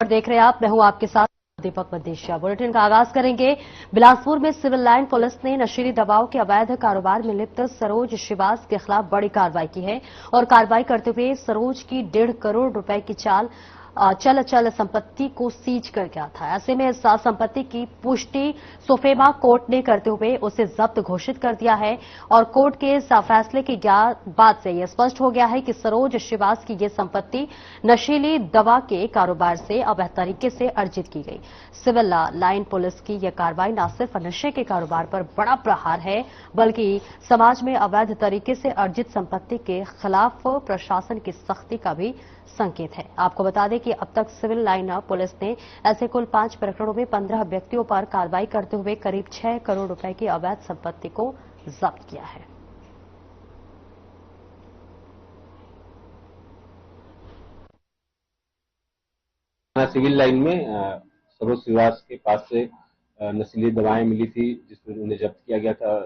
देख रहे हैं आप, मैं हूं आपके साथ दीपक मदेशिया। बुलेटिन का आगाज करेंगे। बिलासपुर में सिविल लाइन पुलिस ने नशीली दवाओं के अवैध कारोबार में लिप्त सरोज श्रीवास के खिलाफ बड़ी कार्रवाई की है और कार्रवाई करते हुए सरोज की 1.5 करोड़ रुपए की चल संपत्ति को सीज कर गया था। ऐसे में इस संपत्ति की पुष्टि सोफेमा कोर्ट ने करते हुए उसे जब्त घोषित कर दिया है और कोर्ट के इस फैसले की बाद से यह स्पष्ट हो गया है कि सरोज श्रीवास की यह संपत्ति नशीली दवा के कारोबार से अवैध तरीके से अर्जित की गई। सिविल लाइन पुलिस की यह कार्रवाई न सिर्फ नशे के कारोबार पर बड़ा प्रहार है, बल्कि समाज में अवैध तरीके से अर्जित संपत्ति के खिलाफ प्रशासन की सख्ती का भी संकेत है। आपको बता दें कि अब तक सिविल लाइन पुलिस ने ऐसे कुल 5 प्रकरणों में 15 व्यक्तियों पर कार्रवाई करते हुए करीब 6 करोड़ रुपए की अवैध संपत्ति को जब्त किया है। सिविल लाइन में सरोज श्रीवास के पास से नशीली दवाएं मिली थी, जिसमें उन्हें जब्त किया गया था।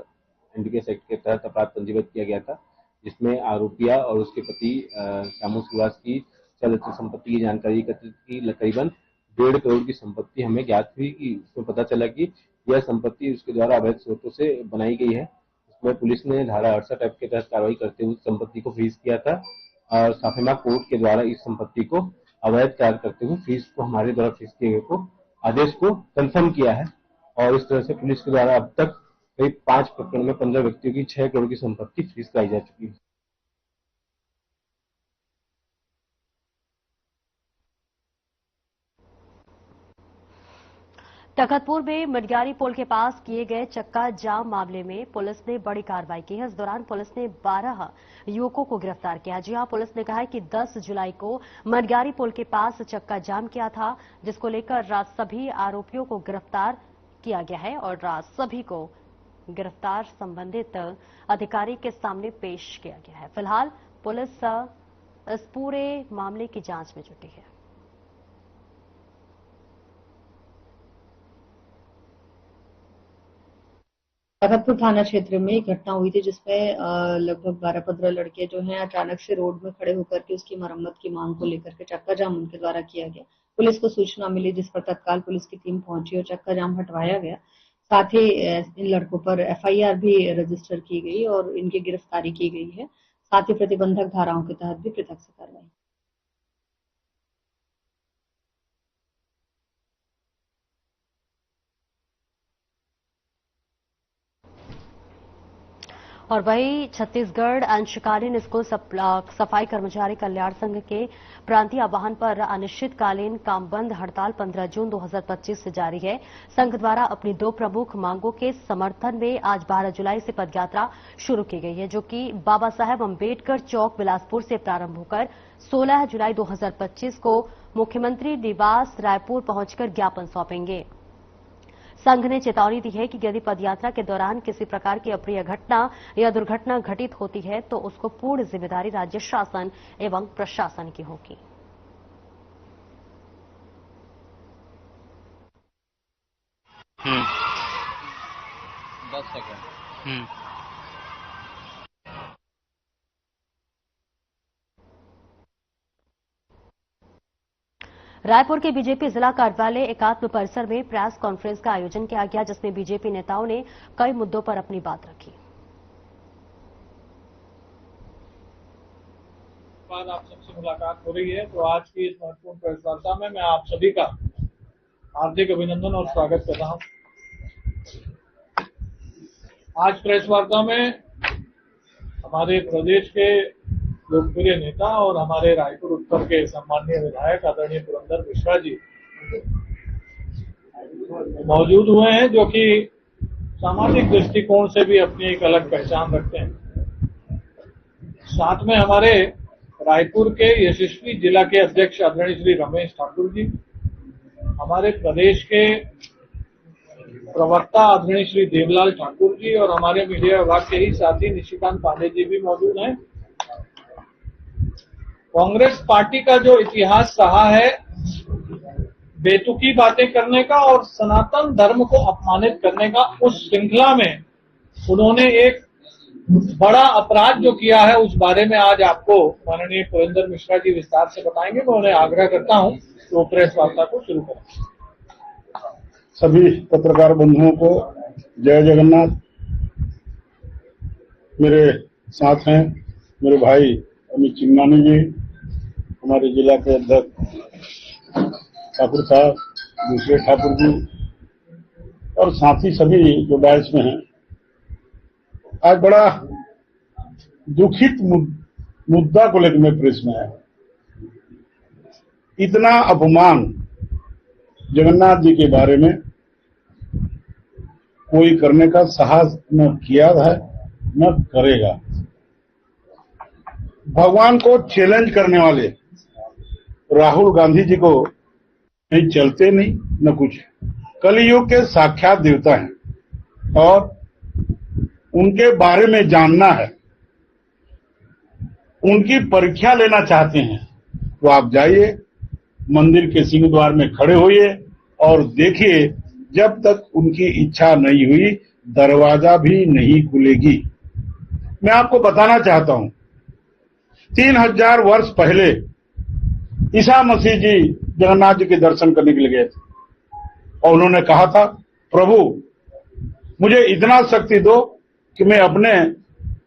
एनडीपीएस एक्ट के तहत अपराध पंजीबद्ध किया गया था, जिसमें आरोपिया और उसके पति श्यामू श्रीवास की चल संपत्ति की जानकारी एकत्रित की। करीबन 1.5 करोड़ की संपत्ति हमें ज्ञात हुई कि उसमें पता चला कि यह संपत्ति उसके द्वारा अवैध स्रोतों से बनाई गई है। उसमें पुलिस ने धारा 68 एक्ट के तहत कार्रवाई करते हुए संपत्ति को फ्रीज किया था और साफेमा कोर्ट के द्वारा इस संपत्ति को अवैध कार्य करते हुए हमारे द्वारा फ्रीज किए गए को आदेश को कंफर्म किया है। और इस तरह से पुलिस के द्वारा अब तक करीब 5 प्रकरण में 15 व्यक्तियों की 6 करोड़ की संपत्ति फ्रीज कराई जा चुकी है। तखतपुर में मडग्यारी पुल के पास किए गए चक्का जाम मामले में पुलिस ने बड़ी कार्रवाई की है। इस दौरान पुलिस ने 12 युवकों को गिरफ्तार किया। जी हां, पुलिस ने कहा है कि 10 जुलाई को मडग्यारी पुल के पास चक्का जाम किया था, जिसको लेकर सभी आरोपियों को गिरफ्तार किया गया है और सभी को गिरफ्तार संबंधित अधिकारी के सामने पेश किया गया है। फिलहाल पुलिस इस पूरे मामले की जांच में जुटी है। तखतपुर थाना क्षेत्र में एक घटना हुई थी, जिसमें लगभग 12-15 लड़के जो हैं अचानक से रोड में खड़े होकर के उसकी मरम्मत की मांग को लेकर के चक्का जाम उनके द्वारा किया गया। पुलिस को सूचना मिली, जिस पर तत्काल पुलिस की टीम पहुंची और चक्का जाम हटवाया गया। साथ ही इन लड़कों पर एफआईआर भी रजिस्टर की गई और इनकी गिरफ्तारी की गई है। साथ ही प्रतिबंधक धाराओं के तहत भी पृथक से कार्रवाई। और वहीं छत्तीसगढ़ अंशकालीन स्कूल सफाई कर्मचारी कल्याण संघ के प्रांतीय आह्वान पर अनिश्चितकालीन काम बंद हड़ताल 15 जून 2025 से जारी है। संघ द्वारा अपनी 2 प्रमुख मांगों के समर्थन में आज 12 जुलाई से पदयात्रा शुरू की गई है, जो कि बाबा साहेब अम्बेडकर चौक बिलासपुर से प्रारंभ होकर 16 जुलाई 2025 को मुख्यमंत्री निवास रायपुर पहुंचकर ज्ञापन सौंपेंगे। संघ ने चेतावनी दी है कि यदि पदयात्रा के दौरान किसी प्रकार की अप्रिय घटना या दुर्घटना घटित होती है तो उसको पूर्ण जिम्मेदारी राज्य शासन एवं प्रशासन की होगी। रायपुर के बीजेपी जिला कार्यालय एकात्म परिसर में प्रेस कॉन्फ्रेंस का आयोजन किया गया, जिसमें बीजेपी नेताओं ने कई मुद्दों पर अपनी बात रखी। बाद आप सबसे मुलाकात हो रही है, तो आज की इस महत्वपूर्ण प्रेस वार्ता में मैं आप सभी का हार्दिक अभिनंदन और स्वागत कर रहा हूं। आज प्रेस वार्ता में हमारे प्रदेश के लोकप्रिय नेता और हमारे रायपुर उत्तर के सम्माननीय विधायक आदरणीय पुरंदर मिश्रा जी मौजूद हुए हैं, जो कि सामाजिक दृष्टिकोण से भी अपनी एक अलग पहचान रखते हैं। साथ में हमारे रायपुर के यशस्वी जिला के अध्यक्ष आदरणीय श्री रमेश ठाकुर जी, हमारे प्रदेश के प्रवक्ता आदरणीय श्री देवलाल ठाकुर जी और हमारे मीडिया विभाग के ही साथी निशिकांत पांडे जी भी मौजूद हैं। कांग्रेस पार्टी का जो इतिहास रहा है बेतुकी बातें करने का और सनातन धर्म को अपमानित करने का, उस श्रृंखला में उन्होंने एक बड़ा अपराध जो किया है उस बारे में आज आपको माननीय पुरेंद्र मिश्रा जी विस्तार से बताएंगे। मैं उन्हें आग्रह करता हूं कि वो प्रेस वार्ता को शुरू करें। सभी पत्रकार बंधुओं को जय जगन्नाथ। मेरे साथ हैं मेरे भाई अमित चिमनानी जी, हमारे जिला के अध्यक्ष ठाकुर साहब, दूसरे ठाकुर जी और साथी सभी जो बैच में हैं। आज बड़ा दुखित मुद्दा को लेकर मैं प्रेस में आया। इतना अपमान जगन्नाथ जी के बारे में कोई करने का साहस न किया है न करेगा। भगवान को चैलेंज करने वाले राहुल गांधी जी को नहीं चलते नहीं न कुछ। कलयुग के साक्षात देवता हैं और उनके बारे में जानना है, उनकी परीक्षा लेना चाहते हैं तो आप जाइए, मंदिर के सिंह द्वार में खड़े होइए और देखिए, जब तक उनकी इच्छा नहीं हुई दरवाजा भी नहीं खुलेगी। मैं आपको बताना चाहता हूं, 3000 वर्ष पहले ईसा मसीह जी जगन्नाथ जी के दर्शन करने के लिए गए थे और उन्होंने कहा था, प्रभु मुझे इतना शक्ति दो कि मैं अपने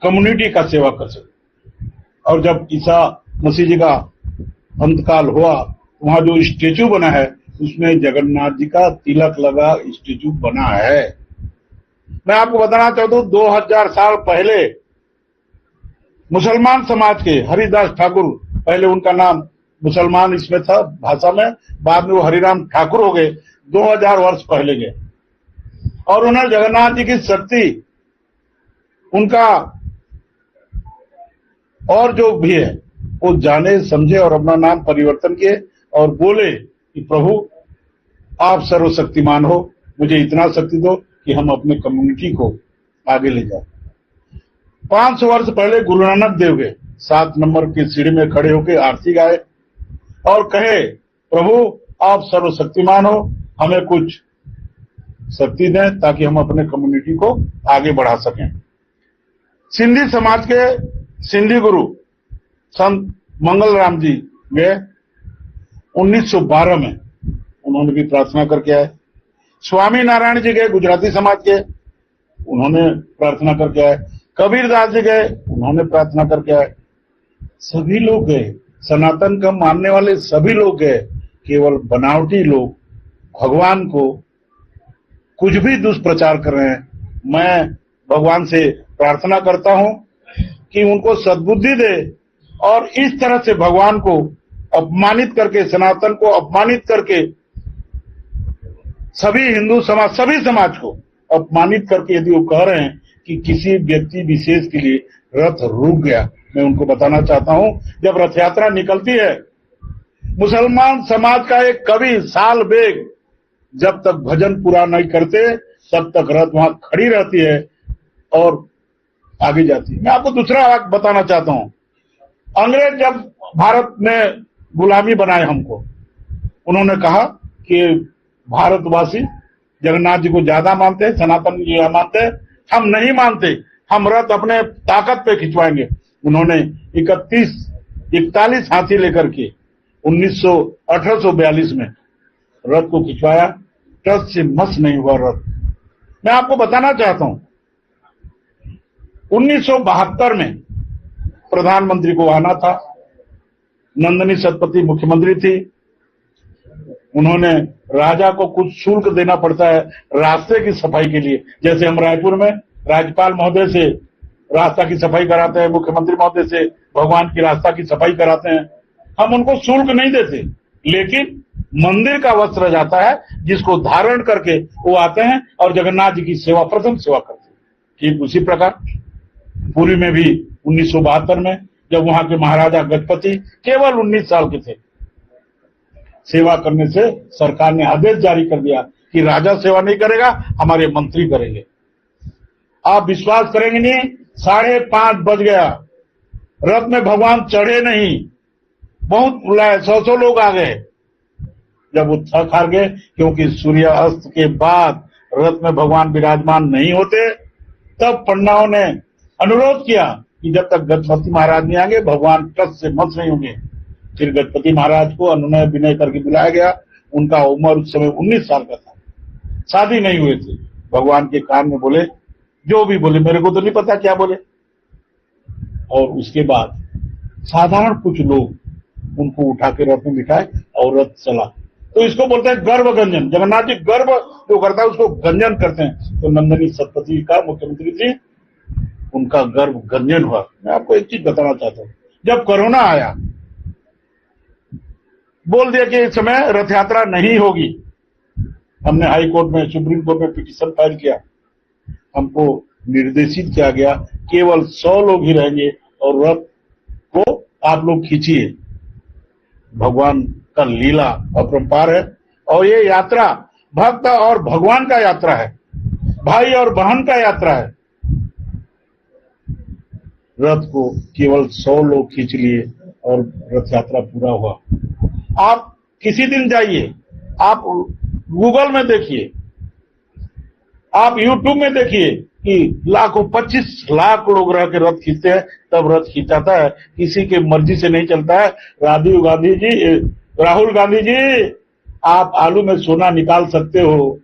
कम्युनिटी का सेवा कर सकूं। और जब ईसा मसीह जी का अंतकाल हुआ, वहां जो स्टेचू बना है उसमें जगन्नाथ जी का तिलक लगा स्टेचू बना है। मैं आपको बताना चाहता हूं, 2000 साल पहले मुसलमान समाज के हरिदास ठाकुर, पहले उनका नाम मुसलमान इसमें था भाषा में, बाद में वो हरिराम ठाकुर हो गए, 2000 वर्ष पहले गए और उन्होंने जगन्नाथ जी की शक्ति, उनका और जो भी है वो जाने समझे और अपना नाम परिवर्तन किए और बोले कि प्रभु आप सर्वशक्तिमान हो, मुझे इतना शक्ति दो कि हम अपने कम्युनिटी को आगे ले जाए। 500 वर्ष पहले गुरु नानक देव गए, 7 नंबर की सीढ़ी में खड़े होकर आरती गाए और कहे, प्रभु आप सर्वशक्तिमान हो, हमें कुछ शक्ति दें ताकि हम अपने कम्युनिटी को आगे बढ़ा सकें। सिंधी समाज के सिंधी गुरु संत मंगल राम जी गए 1912 में, उन्होंने भी प्रार्थना करके आए। स्वामी नारायण जी गए गुजराती समाज के, उन्होंने प्रार्थना करके आए। कबीरदास जी गए, उन्होंने प्रार्थना करके आए। सभी लोग गए, सनातन का मानने वाले सभी लोग गए। केवल बनावटी लोग भगवान को कुछ भी दुष्प्रचार कर रहे हैं। मैं भगवान से प्रार्थना करता हूं कि उनको सद्बुद्धि दे और इस तरह से भगवान को अपमानित करके, सनातन को अपमानित करके, सभी हिंदू समाज, सभी समाज को अपमानित करके यदि वो कह रहे हैं कि किसी व्यक्ति विशेष के लिए रथ रुक गया, मैं उनको बताना चाहता हूं, जब रथ यात्रा निकलती है, मुसलमान समाज का एक कवि साल बेग जब तक भजन पूरा नहीं करते तब तक रथ वहां खड़ी रहती है और आगे जाती है। मैं आपको दूसरा बात बताना चाहता हूं, अंग्रेज जब भारत में गुलामी बनाए हमको, उन्होंने कहा कि भारतवासी जगन्नाथ जी को ज्यादा मानते हैं, सनातन जी मानते हैं, हम नहीं मानते, हम रथ अपने ताकत पे खिंचवाएंगे। उन्होंने 41 हाथी लेकर के 1842 में रथ को खिंचवाया। टस से मस नहीं हुआ रथ। मैं आपको बताना चाहता हूं, 1972 में प्रधानमंत्री को आना था, नंदिनी सतपथी मुख्यमंत्री थी, उन्होंने राजा को कुछ शुल्क देना पड़ता है रास्ते की सफाई के लिए। जैसे हम रायपुर में राज्यपाल महोदय से रास्ता की सफाई कराते हैं, मुख्यमंत्री महोदय से भगवान की रास्ता की सफाई कराते हैं, हम उनको शुल्क नहीं देते, लेकिन मंदिर का वस्त्र जाता है जिसको धारण करके वो आते हैं और जगन्नाथ जी की सेवा, प्रथम सेवा करते हैं। ठीक उसी प्रकार पुरी में भी 1972 में जब वहां के महाराजा गजपति केवल 19 साल के थे, सेवा करने से सरकार ने आदेश जारी कर दिया कि राजा सेवा नहीं करेगा, हमारे मंत्री करेंगे। आप विश्वास करेंगे नहीं, 5:30 बज गया, रथ में भगवान चढ़े नहीं, बहुत बुलाए, 100 लोग आ गए। जब वो थक हार गए, क्योंकि सूर्यास्त के बाद रथ में भगवान विराजमान नहीं होते, तब पंडाओं ने अनुरोध किया कि जब तक गणपति महाराज नहीं आएंगे भगवान ट्रस्ट से मत नहीं होंगे। फिर गणपति महाराज को अनुनय विनय करके बुलाया गया। उनका उम्र उस समय 19 साल का था, शादी नहीं हुए थे। भगवान के कान में बोले, जो भी बोले, मेरे को तो नहीं पता क्या बोले। और उसके बाद साधारण कुछ लोग उनको उठा के रथ में बिठाए और रथ चला। तो इसको बोलते हैं गर्भ गंजन। जगन्नाथ जी गर्भ जो करता है उसको गंजन करते हैं। तो नंदनी सतपथी का मुख्यमंत्री थी, उनका गर्भ गंजन हुआ। मैं आपको एक चीज बताना चाहता हूं, जब कोरोना आया बोल दिया कि इस समय रथ यात्रा नहीं होगी। हमने हाई कोर्ट में, सुप्रीम कोर्ट में पिटीशन फाइल किया। हमको निर्देशित किया गया केवल 100 लोग ही रहेंगे और रथ को आप लोग खींचिए। भगवान का लीला अपरंपार है और ये यात्रा भक्त और भगवान का यात्रा है, भाई और बहन का यात्रा है। रथ को केवल 100 लोग खींच लिए और रथ यात्रा पूरा हुआ। आप किसी दिन जाइए, आप गूगल में देखिए, आप यूट्यूब में देखिए कि लाखों 25 लाख लोग रह के रथ खींचते हैं, तब रथ खींचाता है। किसी के मर्जी से नहीं चलता है। राहुल गांधी जी, आप आलू में सोना निकाल सकते हो,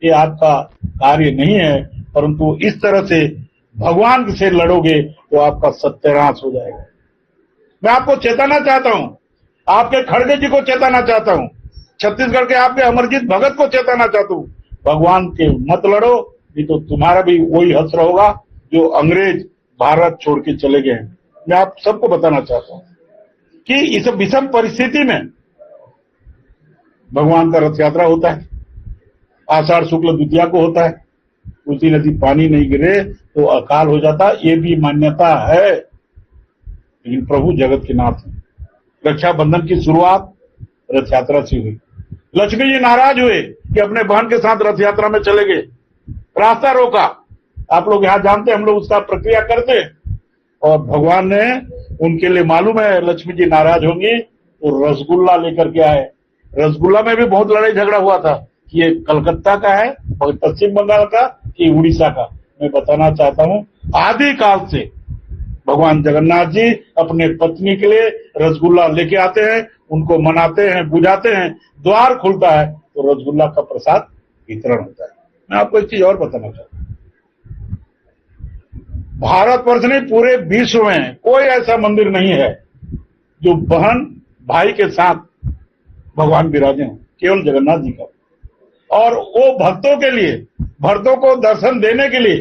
ये आपका कार्य नहीं है, परंतु इस तरह से भगवान से लड़ोगे तो आपका सत्यानाश हो जाएगा। मैं आपको चेताना चाहता हूं, आपके खड़गे जी को चेताना चाहता हूं, छत्तीसगढ़ के आपके अमरजीत भगत को चेताना चाहता हूं, भगवान के मत लड़ो, नहीं तो तुम्हारा भी वही हश्र होगा जो अंग्रेज भारत छोड़ के चले गए। मैं आप सबको बताना चाहता हूं कि इस विषम परिस्थिति में भगवान का रथ यात्रा होता है, आषाढ़ शुक्ल द्वितीया को होता है। उसी नदी पानी नहीं गिरे तो अकाल हो जाता, ये भी मान्यता है। लेकिन प्रभु जगत के नाथ है। रक्षाबंधन की शुरुआत रथ यात्रा से हुई। लक्ष्मी जी नाराज हुए कि अपने बहन के साथ रथ यात्रा में चले गए, रास्ता रोका। आप लोग यहाँ जानते हैं, हम लोग उसका प्रक्रिया करते हैं। और भगवान ने, उनके लिए मालूम है लक्ष्मी जी नाराज होंगी, तो रसगुल्ला लेकर के आए। रसगुल्ला में भी बहुत लड़ाई झगड़ा हुआ था कि ये कलकत्ता का है और पश्चिम बंगाल का कि उड़ीसा का। मैं बताना चाहता हूं, आदि काल से भगवान जगन्नाथ जी अपने पत्नी के लिए रसगुल्ला लेके आते हैं, उनको मनाते हैं, बुझाते हैं, द्वार खुलता है तो रसगुल्ला का प्रसाद वितरण होता है। मैं आपको एक चीज और बताना चाहता हूं, भारतवर्ष नहीं पूरे विश्व में कोई ऐसा मंदिर नहीं है जो बहन भाई के साथ भगवान विराजे हों, केवल जगन्नाथ जी का। और वो भक्तों के लिए, भक्तों को दर्शन देने के लिए,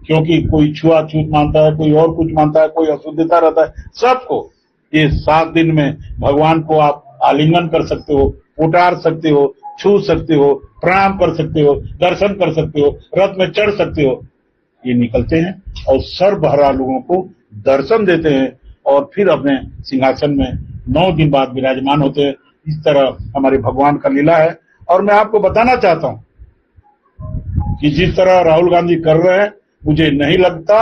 क्योंकि कोई छुआछूत मानता है, कोई और कुछ मानता है, कोई अशुद्धता रहता है, सबको ये 7 दिन में भगवान को आप आलिंगन कर सकते हो, उतार सकते हो, छू सकते हो, प्रणाम कर सकते हो, दर्शन कर सकते हो, रथ में चढ़ सकते हो। ये निकलते हैं और सर्वभरा लोगों को दर्शन देते हैं और फिर अपने सिंहासन में 9 दिन बाद विराजमान होते हैं। इस तरह हमारे भगवान का लीला है। और मैं आपको बताना चाहता हूं कि जिस तरह राहुल गांधी कर रहे हैं, मुझे नहीं लगता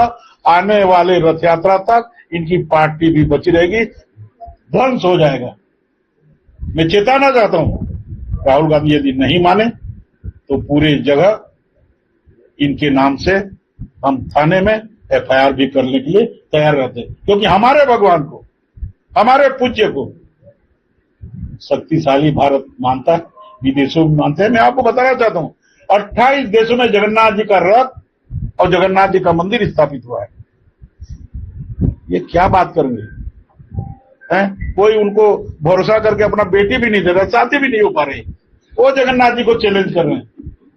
आने वाले रथ यात्रा तक इनकी पार्टी भी बची रहेगी, ध्वंस हो जाएगा। मैं चेताना चाहता हूं, राहुल गांधी यदि नहीं माने तो पूरे जगह इनके नाम से हम थाने में FIR भी करने के लिए तैयार रहते हैं, क्योंकि हमारे भगवान को, हमारे पूज्य को शक्तिशाली भारत मानता है, विदेशों में मानते हैं। मैं आपको बताना चाहता हूं, 28 देशों में जगन्नाथ जी का रथ और जगन्नाथ जी का मंदिर स्थापित हुआ है। ये क्या बात करेंगे हैं? कोई उनको भरोसा करके अपना बेटी भी नहीं दे रहा, शादी भी नहीं हो पा रही, वो जगन्नाथ जी को चैलेंज कर रहे हैं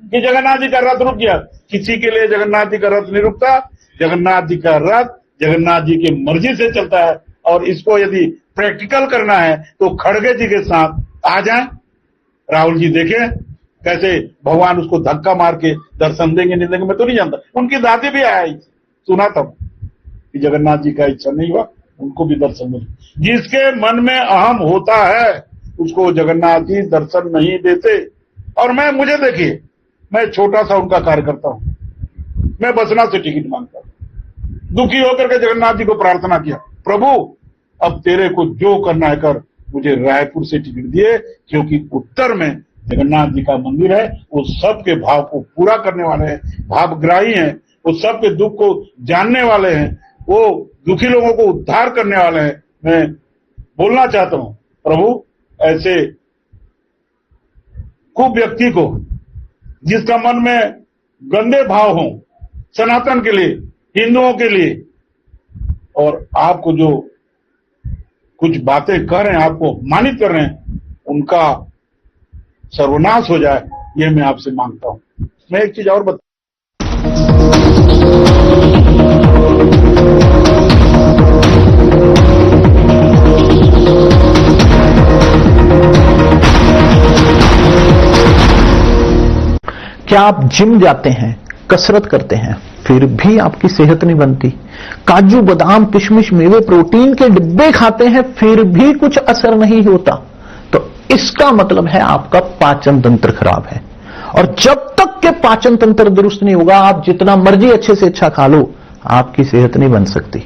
कि जगन्नाथ जी का रथ रुक गया। किसी के लिए जगन्नाथ जी का रथ नहीं रुकता। जगन्नाथ जी का रथ जगन्नाथ जी की मर्जी से चलता है। और इसको यदि प्रैक्टिकल करना है तो खड़गे जी के साथ आ जाएं। राहुल जी देखें कैसे भगवान उसको धक्का मार के दर्शन देंगे, नहीं देंगे मैं तो नहीं जानता। उनकी दादी भी आई, सुना था कि जगन्नाथ जी का इच्छा नहीं हुआ, उनको भी दर्शन मिले। जिसके मन में अहम होता है उसको जगन्नाथ जी दर्शन नहीं देते। और मुझे देखिए, मैं छोटा सा उनका कार्यकर्ता हूं, मैं बसना से टिकट मांगता हूं। दुखी होकर के जगन्नाथ जी को प्रार्थना किया, प्रभु अब तेरे को जो करना है कर, मुझे रायपुर से टिकट दिए, क्योंकि उत्तर में जगन्नाथ जी का मंदिर है, वो सबके भाव को पूरा करने वाले हैं, भावग्राही हैं। वो सबके दुख को जानने वाले हैं, वो दुखी लोगों को उद्धार करने वाले हैं। मैं बोलना चाहता हूं, प्रभु ऐसे कुछ व्यक्ति को जिसका मन में गंदे भाव हो सनातन के लिए, हिंदुओं के लिए, और आपको जो कुछ बातें कर रहे हैं, आपको अपमानित कर रहे हैं, उनका सर्वनाश हो जाए, ये मैं आपसे मांगता हूं। मैं एक चीज और बता, क्या आप जिम जाते हैं, कसरत करते हैं, फिर भी आपकी सेहत नहीं बनती? काजू बादाम किशमिश मेवे प्रोटीन के डिब्बे खाते हैं, फिर भी कुछ असर नहीं होता? तो इसका मतलब है आपका पाचन तंत्र खराब है। और जब तक के पाचन तंत्र दुरुस्त नहीं होगा, आप जितना मर्जी अच्छे से अच्छा खा लो, आपकी सेहत नहीं बन सकती।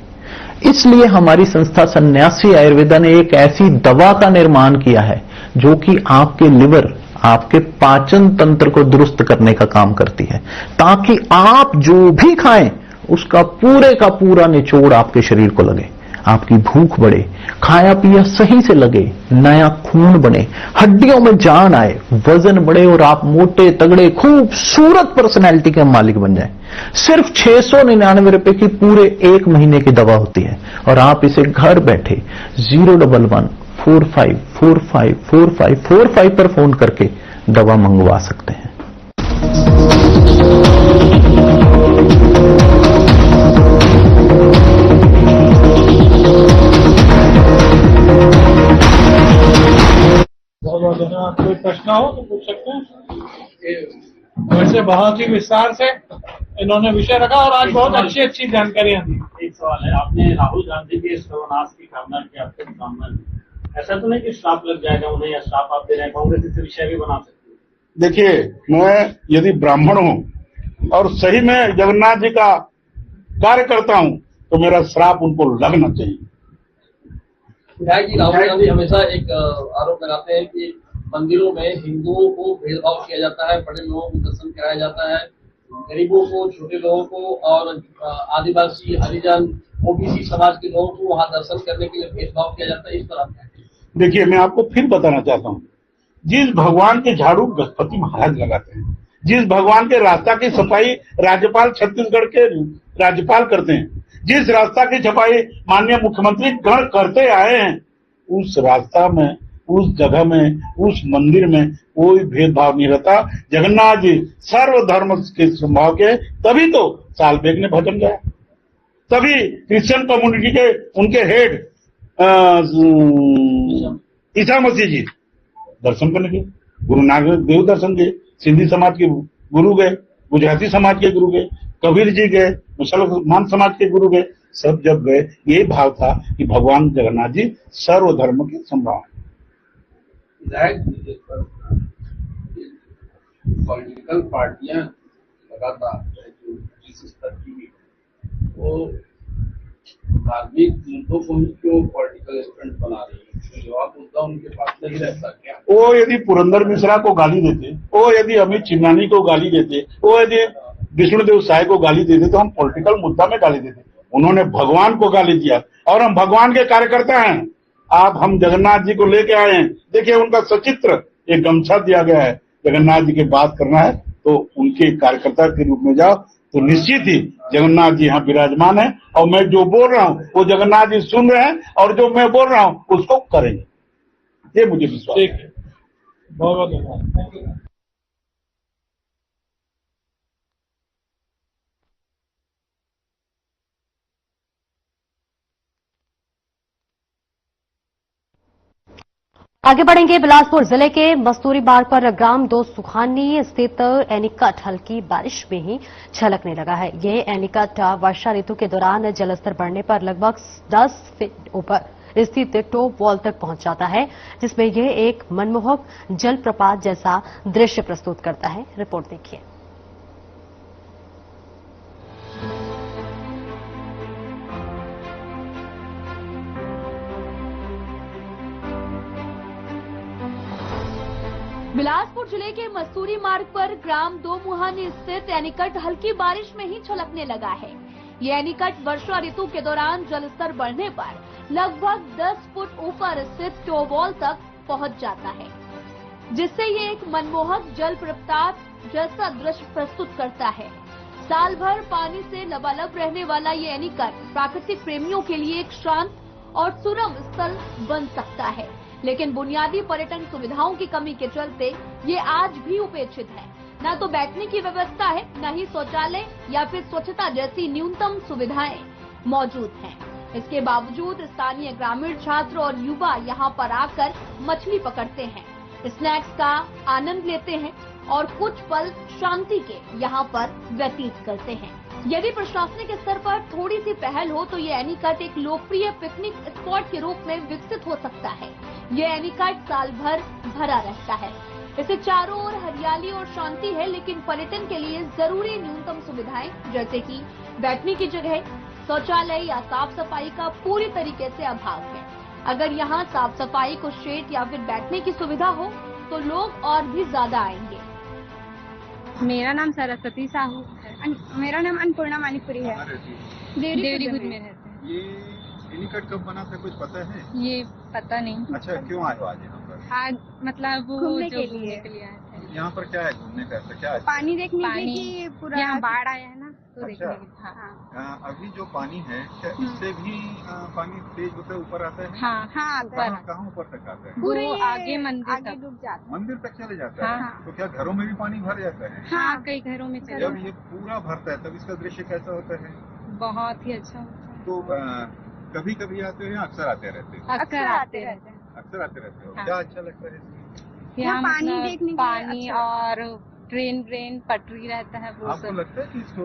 इसलिए हमारी संस्था सन्यासी आयुर्वेदा ने एक ऐसी दवा का निर्माण किया है जो कि आपके लिवर, आपके पाचन तंत्र को दुरुस्त करने का काम करती है, ताकि आप जो भी खाएं उसका पूरे का पूरा निचोड़ आपके शरीर को लगे, आपकी भूख बढ़े, खाया पिया सही से लगे, नया खून बने, हड्डियों में जान आए, वजन बढ़े और आप मोटे तगड़े खूबसूरत पर्सनैलिटी के मालिक बन जाएं। सिर्फ 699 रुपए की पूरे 1 महीने की दवा होती है और आप इसे घर बैठे 01145454545 पर फोन करके दवा मंगवा सकते हैं। बहुत बहुत धन्यवाद। कोई प्रश्न हो तो पूछ सकते हैं। वैसे बहुत ही विस्तार से इन्होंने विषय रखा और आज बहुत अच्छी अच्छी जानकारियां दी। एक सवाल है, आपने राहुल गांधी के सर्वनाश की कामना की, आपके सामने ऐसा तो नहीं कि श्राप लग जाएगा उन्हें, या श्राप आप दे रहे हैं? कांग्रेस इस विषय भी बना सकती है। देखिए, मैं यदि ब्राह्मण हूं और सही में जगन्नाथ जी का कार्य करता हूं तो मेरा श्राप उनको लगना चाहिए। विधायक जी, राहुल गांधी हमेशा एक आरोप लगाते हैं कि मंदिरों में हिंदुओं को भेदभाव किया जाता है, बड़े लोगों को दर्शन कराया जाता है, गरीबों को, छोटे लोगों को और आदिवासी, हरिजन, ओबीसी समाज के लोगों को वहां दर्शन करने के लिए भेदभाव किया जाता है। इस पर आप क्या कहेंगे? देखिए, मैं आपको फिर बताना चाहता हूं, जिस भगवान के झाड़ू गणपति महाराज लगाते हैं, जिस भगवान के रास्ता की सफाई राज्यपाल छत्तीसगढ़ के राज्यपाल करते हैं, जिस रास्ता की सफाई माननीय मुख्यमंत्री गण करते आए हैं, उस रास्ता में, उस जगह में, उस मंदिर में कोई भेदभाव नहीं रहता। जगन्नाथ जी सर्वधर्म के स्वभाव के, तभी तो सालबेग ने भजन गाया, तभी क्रिश्चियन कम्युनिटी के उनके हेड ईसा मसीह जी दर्शन करने गए, गुरु नानक देव दर्शन गए, सिंधी समाज के गुरु गए, गुजराती समाज के गुरु गए, कबीर जी गए, मुसलमान समाज के गुरु गए, सब जब गए, ये भाव था कि भगवान जगन्नाथ जी सर्वधर्म के संभाव है। पॉलिटिकल पार्टियां लगातार जिस स्तर की वो धार्मिक मुद्दों को ही क्यों पॉलिटिकल स्टंट बना रही है? तो जवाब मुद्दा उनके पास नहीं रहता क्या? वो यदि पुरंदर मिश्रा को गाली देते, वो यदि अमित चिमनानी को गाली देते, वो यदि विष्णुदेव साय को गाली देते तो हम पॉलिटिकल मुद्दा में गाली देते। उन्होंने भगवान को गाली दिया और हम भगवान के कार्यकर्ता हैं। आप हम जगन्नाथ जी को लेके आए हैं, देखिए उनका सचित्र एक गमछा दिया गया है, जगन्नाथ जी की बात करना है तो उनके कार्यकर्ता के रूप में जाओ, तो निश्चित ही जगन्नाथ जी यहाँ विराजमान है और मैं जो बोल रहा हूँ वो जगन्नाथ जी सुन रहे हैं और जो मैं बोल रहा हूँ उसको करेंगे, ये मुझे विश्वास है। बहुत बहुत धन्यवाद। आगे बढ़ेंगे। बिलासपुर जिले के मस्तूरी बाग पर ग्राम 2 सुखानी स्थित एनीकट हल्की बारिश में ही छलकने लगा है। ये एनीकट वर्षा ऋतु के दौरान जलस्तर बढ़ने पर लगभग 10 फीट ऊपर स्थित टॉप वॉल तक पहुंच जाता है, जिसमें यह एक मनमोहक जलप्रपात जैसा दृश्य प्रस्तुत करता है। रिपोर्ट देखिए। बिलासपुर जिले के मसूरी मार्ग पर ग्राम दो मुहानी स्थित एनीकट हल्की बारिश में ही छलकने लगा है। ये एनीकट वर्षा ऋतु के दौरान जलस्तर बढ़ने पर लगभग 10 फुट ऊपर स्थित ट्यूबवेल तक पहुंच जाता है, जिससे ये एक मनमोहक जल प्रपात जैसा दृश्य प्रस्तुत करता है। साल भर पानी से लबालब रहने वाला ये एनीकट प्राकृतिक प्रेमियों के लिए एक शांत और सुरम स्थल बन सकता है, लेकिन बुनियादी पर्यटन सुविधाओं की कमी के चलते ये आज भी उपेक्षित है। न तो बैठने की व्यवस्था है, न ही शौचालय या फिर स्वच्छता जैसी न्यूनतम सुविधाएं मौजूद हैं। इसके बावजूद स्थानीय ग्रामीण छात्र और युवा यहाँ पर आकर मछली पकड़ते हैं, स्नैक्स का आनंद लेते हैं और कुछ पल शांति के यहाँ पर व्यतीत करते हैं। यदि प्रशासनिक स्तर पर थोड़ी सी पहल हो तो ये एनीकट एक लोकप्रिय पिकनिक स्पॉट के रूप में विकसित हो सकता है। ये एनीकट साल भर भरा रहता है, इसे चारों ओर हरियाली और शांति है, लेकिन पर्यटन के लिए जरूरी न्यूनतम सुविधाएं जैसे कि बैठने की जगह, शौचालय या साफ सफाई का पूरी तरीके से अभाव है। अगर यहाँ साफ सफाई को शेड या फिर बैठने की सुविधा हो तो लोग और भी ज्यादा आएंगे। मेरा नाम सरस्वती साहू है। मेरा नाम अन्नपूर्णा मानिकपुरी है। देवरीगुज में रहते हैं। ये एनीकट कब बना था, कुछ पता है? ये पता नहीं। अच्छा, क्यों आए हो आज यहाँ पर? आज मतलब घूमने के लिए आए थे। यहाँ पर क्या है घूमने का? क्या है? पानी देखने के लिए, पूरा यहाँ बाढ़ आया है ना, तो अच्छा। देखने के लिए। हाँ। अभी जो पानी है क्या इससे भी पानी तेज होता है, ऊपर आता है? हाँ हाँ, कहाँ ऊपर तक आता है? पूरे आगे मंदिर तक डूब जाता है। मंदिर तक चले जाता है? तो क्या घरों में भी पानी भर जाता है? हाँ, कई घरों में। जब ये पूरा भरता है तब इसका दृश्य कैसा होता है? बहुत ही अच्छा होता है। तो कभी कभी आते हो या अक्सर आते रहते हो? अक्सर आते रहते हैं। अक्सर आते रहते हो। क्या अच्छा लगता है इसमें? यहाँ पानी देखने, पानी और ट्रेन पटरी रहता है वो आपको लगता है कि इसको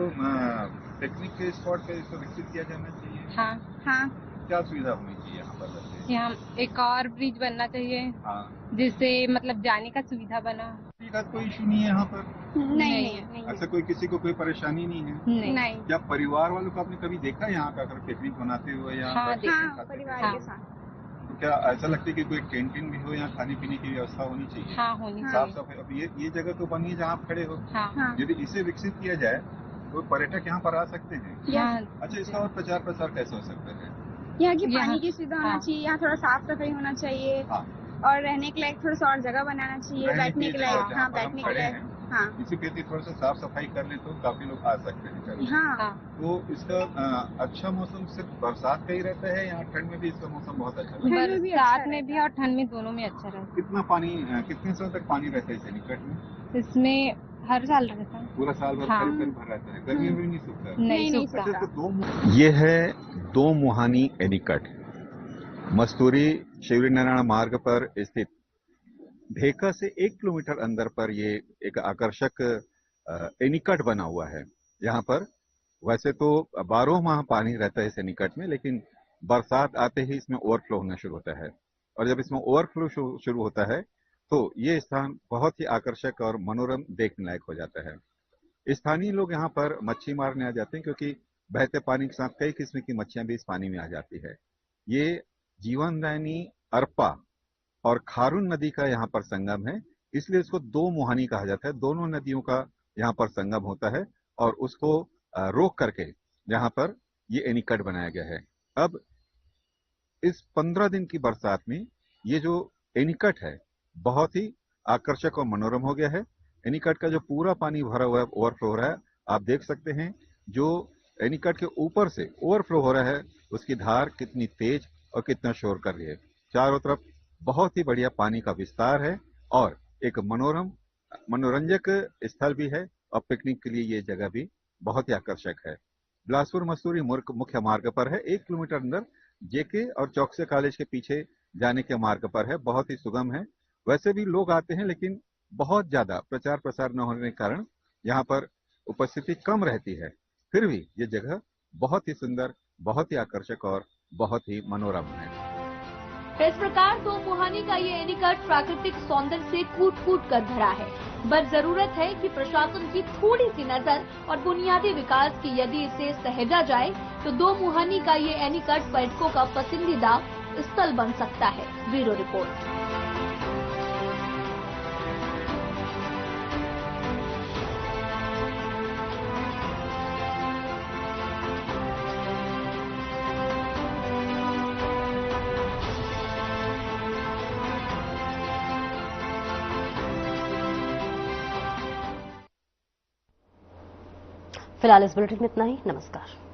पिकनिक के स्पॉट पे इसको विकसित किया जाना चाहिए? हाँ हाँ। क्या सुविधा होनी चाहिए यहाँ पर? यहाँ एक और ब्रिज बनना चाहिए। हाँ। जिससे मतलब जाने का सुविधा बना। कोई इशू नहीं है यहाँ पर? नहीं। अच्छा, कोई किसी को कोई परेशानी नहीं है? नहीं। क्या परिवार वालों को आपने कभी देखा यहाँ का अगर पिकनिक बनाते हुए? यहाँ परिवार के साथ। तो क्या ऐसा लगता है कि कोई कैंटीन भी हो, यहाँ खाने पीने की व्यवस्था होनी चाहिए? हाँ, होनी चाहिए। साफ सफाई। अब ये जगह तो बनी है जहाँ आप खड़े हो। हाँ। यदि इसे विकसित किया जाए तो पर्यटक यहाँ पर आ सकते हैं। अच्छा, इसका और प्रचार प्रसार कैसे हो सकता है? यहाँ की पानी की सुविधा होना चाहिए, यहाँ थोड़ा साफ सफाई होना चाहिए और रहने के लायक थोड़ा सा और जगह बनाना चाहिए, बैठने के लायक। हाँ, बैठने के लायक। हाँ, इसी कहते थोड़ा सा साफ सफाई कर ले तो काफी लोग आ सकते हैं। हाँ। तो इसका अच्छा मौसम सिर्फ बरसात का ही रहता है या ठंड में भी इसका मौसम बहुत अच्छा रहता है? बरसात में भी और ठंड में दोनों में अच्छा रहता है। कितना पानी, कितने साल तक पानी रहता है इस एनीकट में? इसमें हर साल रहता है। पूरा साल भर करीब भर रहता है? गर्मियों में भी नहीं सूखता? नहीं सूखता। ये है दो मुहानी एनीकट, मस्तूरी शिवरी नारायण मार्ग पर स्थित ढेका से 1 किलोमीटर अंदर पर ये एक आकर्षक एनीकट बना हुआ है। यहाँ पर वैसे तो 12 माह पानी रहता है इस एनीकट में, लेकिन बरसात आते ही इसमें ओवरफ्लो होना शुरू होता है और जब इसमें ओवरफ्लो शुरू होता है तो ये स्थान बहुत ही आकर्षक और मनोरम देखने लायक हो जाता है। स्थानीय लोग यहाँ पर मच्छी मारने आ जाते हैं क्योंकि बहते पानी के साथ कई किस्म की मच्छियां भी इस पानी में आ जाती है। ये जीवनदायिनी अरपा और खारून नदी का यहाँ पर संगम है, इसलिए इसको दो मुहानी कहा जाता है। दोनों नदियों का यहाँ पर संगम होता है और उसको रोक करके यहाँ पर ये एनीकट बनाया गया है। अब इस 15 दिन की बरसात में ये जो एनीकट है बहुत ही आकर्षक और मनोरम हो गया है। एनीकट का जो पूरा पानी भरा हुआ है, ओवरफ्लो हो रहा है, आप देख सकते हैं। जो एनीकट के ऊपर से ओवरफ्लो हो रहा है उसकी धार कितनी तेज और कितना शोर कर रही है। चारों तरफ बहुत ही बढ़िया पानी का विस्तार है और एक मनोरंजक स्थल भी है और पिकनिक के लिए ये जगह भी बहुत ही आकर्षक है। बिलासपुर मसूरी मुख्य मार्ग पर है, 1 किलोमीटर अंदर जेके और चौकसे कॉलेज के पीछे जाने के मार्ग पर है। बहुत ही सुगम है। वैसे भी लोग आते हैं लेकिन बहुत ज्यादा प्रचार प्रसार न होने के कारण यहाँ पर उपस्थिति कम रहती है। फिर भी ये जगह बहुत ही सुंदर, बहुत ही आकर्षक और बहुत ही मनोरम है। इस प्रकार दो मुहानी का ये एनीकट प्राकृतिक सौंदर्य से कूट कर भरा है। बस जरूरत है कि प्रशासन की थोड़ी सी नजर और बुनियादी विकास की यदि इसे सहेजा जाए तो दो मुहानी का ये एनीकट पर्यटकों का पसंदीदा स्थल बन सकता है। Bureau report. फिलहाल इस बुलेटिन में इतना ही। नमस्कार।